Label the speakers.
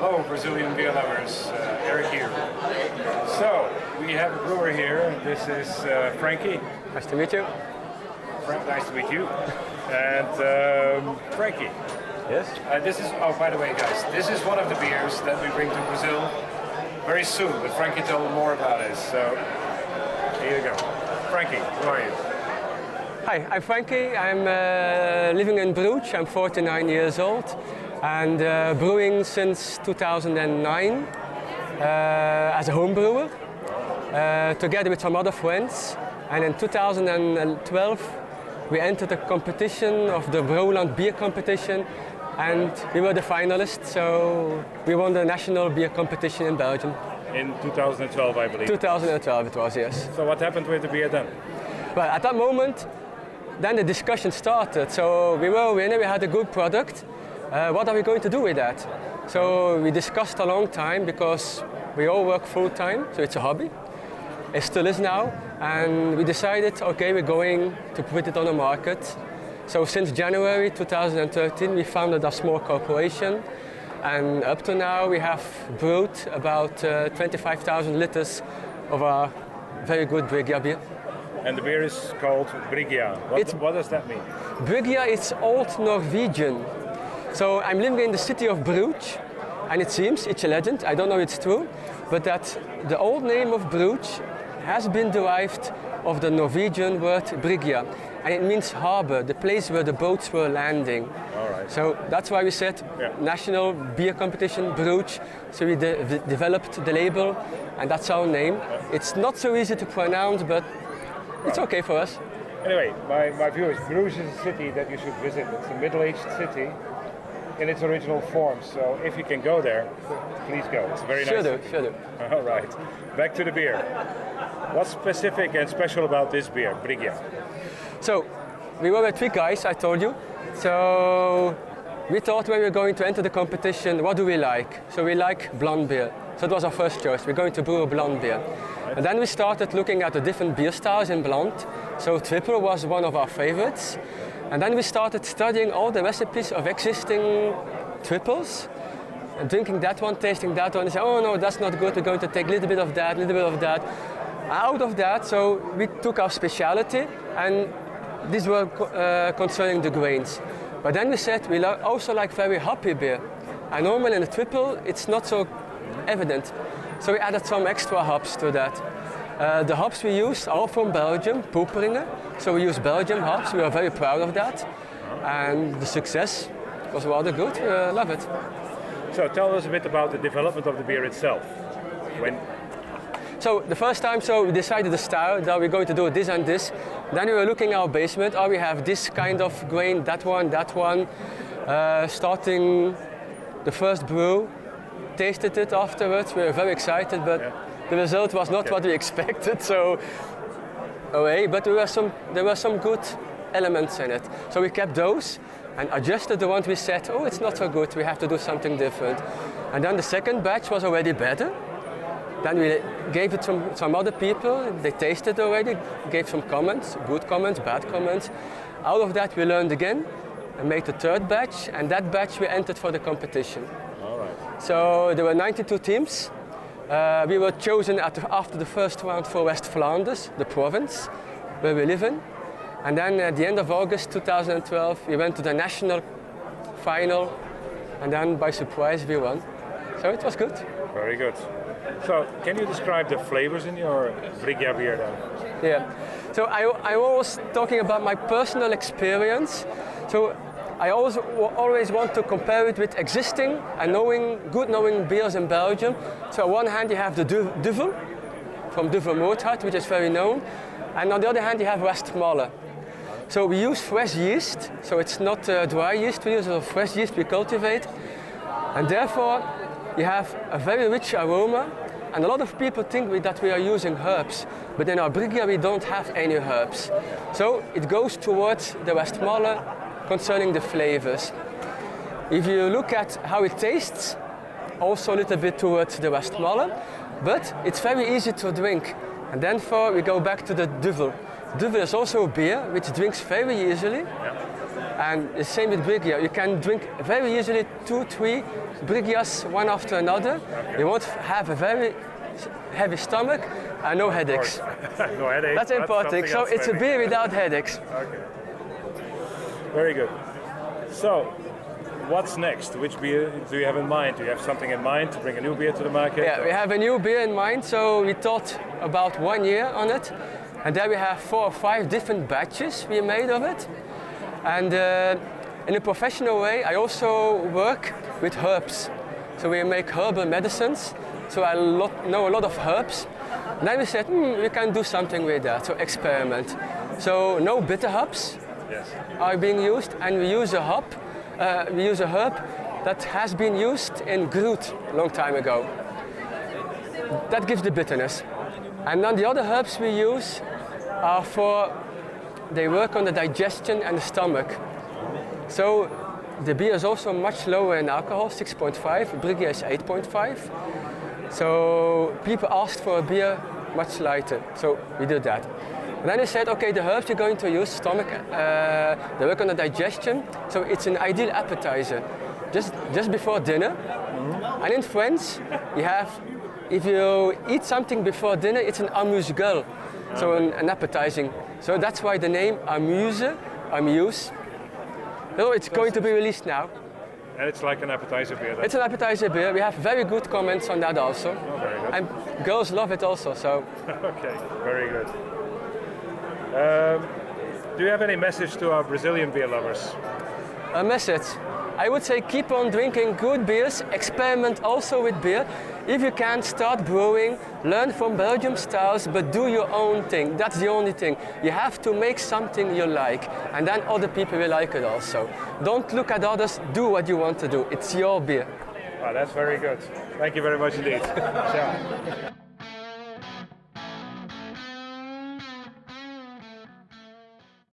Speaker 1: Hello, Brazilian beer lovers. Eric here. So, we have a brewer here. This is Franky.
Speaker 2: Nice to meet you.
Speaker 1: Nice to meet you. And Franky.
Speaker 2: Yes?
Speaker 1: This is, oh, by the way, guys, this is one of the beers that we bring to Brazil very soon. But Franky told more about it. So, here you go. Franky, who are you?
Speaker 2: Hi, I'm Franky. I'm living in Bryggja. I'm 49 years old and brewing since 2009 as a home brewer together with some other friends. And in 2012 we entered a competition of the Brewer beer competition and we were the finalists, so we won the national beer competition in Belgium.
Speaker 1: In 2012, I believe.
Speaker 2: 2012 it was, yes.
Speaker 1: So what happened with the beer then?
Speaker 2: Well, at that moment, then the discussion started. So we were a winner, we had a good product. What are we going to do with that? So we discussed a long time because we all work full time, so it's a hobby. It still is now. And we decided, okay, we're going to put it on the market. So since January 2013, we founded a small corporation. And up to now, we have brewed about 25,000 liters of our very good Bryggja beer.
Speaker 1: And the beer is called Bryggja. What does that mean?
Speaker 2: Bryggja is Old Norwegian. So I'm living in the city of Bruges, and it seems, it's a legend, I don't know if it's true, but that the old name of Bruges has been derived of the Norwegian word Bryggja, and it means harbor, the place where the boats were landing.
Speaker 1: All right.
Speaker 2: So that's why we said national beer competition, Bruges, so we developed the label, and that's our name. It's not so easy to pronounce, but it's okay for us.
Speaker 1: Anyway, my view is Bruges is a city that you should visit. It's a middle-aged city in its original form. So if you can go there, please go. It's a very nice city.
Speaker 2: Sure do.
Speaker 1: All right. Back to the beer. What's specific and special about this beer, Bryggja?
Speaker 2: So we were with 3 guys, I told you. So we thought when we were going to enter the competition, what do we like? So we like blonde beer. So it was our first choice. We're going to brew a blonde beer. And then we started looking at the different beer styles in blonde. So triple was one of our favorites. And then we started studying all the recipes of existing triples. And drinking that one, tasting that one, and say, oh no, that's not good. We're going to take a little bit of that, a little bit of that. Out of that, so we took our speciality, and these were concerning the grains. But then we said we also like very hoppy beer. And normally in a triple, it's not so evident. So we added some extra hops to that. The hops we use are from Belgium, Poperinge. So we use Belgian hops. We are very proud of that. And the success was rather good. We love it.
Speaker 1: So tell us a bit about the development of the beer itself.
Speaker 2: So the first time, so we decided the style, that we're going to do this and this. Then we were looking at our basement. Oh, we have this kind of grain, that one. Starting the first brew. Tasted it afterwards, we were very excited, but the result was not what we expected, so away. But there were some good elements in it. So we kept those and adjusted the ones we said, oh, it's not so good, we have to do something different. And then the second batch was already better. Then we gave it to some other people, they tasted already, gave some comments, good comments, bad comments. Out of that we learned again and made the third batch, and that batch we entered for the competition. So there were 92 teams. We were chosen after the first round for West Flanders, the province where we live in. And then at the end of August 2012, we went to the national final, and then by surprise we won. So it was good.
Speaker 1: Very good. So can you describe the flavors in your Bryggja beer then?
Speaker 2: Yeah. So I was talking about my personal experience. So I always want to compare it with existing and knowing beers in Belgium. So on one hand you have the Duvel from Duvel Moordhart, which is very known, and on the other hand you have Westmalle. So we use fresh yeast, so it's not dry yeast we use, it's fresh yeast we cultivate, and therefore you have a very rich aroma. And a lot of people think that we are using herbs, but in our Bryggja we don't have any herbs. So it goes towards the Westmalle concerning the flavors. If you look at how it tastes, also a little bit towards the Westmalle, but it's very easy to drink. And therefore we go back to the Duvel. Duvel is also a beer which drinks very easily. And the same with Bryggja. You can drink very easily 2-3 Bryggjas one after another. You won't have a very heavy stomach and no headaches.
Speaker 1: No headaches.
Speaker 2: That's important. So it's a beer without headaches.
Speaker 1: Okay. Very good. So, what's next? Which beer do you have in mind? Do you have something in mind to bring a new beer to the market?
Speaker 2: Yeah, we have a new beer in mind. So we thought about 1 year on it. And there we have 4 or 5 different batches we made of it. And in a professional way, I also work with herbs. So we make herbal medicines. So I know a lot of herbs. And then we said, we can do something with that, so experiment. So no bitter hops are being used, and we use a hop. We use a herb that has been used in Groot a long time ago. That gives the bitterness. And then the other herbs we use are they work on the digestion and the stomach. So the beer is also much lower in alcohol, 6.5. Bryggja is 8.5. So people asked for a beer much lighter, so we did that. And then they said, okay, the herbs you're going to use, stomach, they work on the digestion, so it's an ideal appetizer, just before dinner. And in French, if you eat something before dinner, it's an amuse-gueule, so an appetizing. So that's why the name amuse. So it's going to be released now.
Speaker 1: And it's like an appetizer beer then?
Speaker 2: It's an appetizer beer. We have very good comments on that also.
Speaker 1: Oh, very good.
Speaker 2: And girls love it also, so.
Speaker 1: Okay, very good. Do you have any message to our Brazilian beer lovers?
Speaker 2: A message? I would say keep on drinking good beers, experiment also with beer. If you can, start brewing, learn from Belgium styles, but do your own thing. That's the only thing. You have to make something you like, and then other people will like it also. Don't look at others, do what you want to do. It's your beer.
Speaker 1: Wow, that's very good. Thank you very much indeed. Ciao.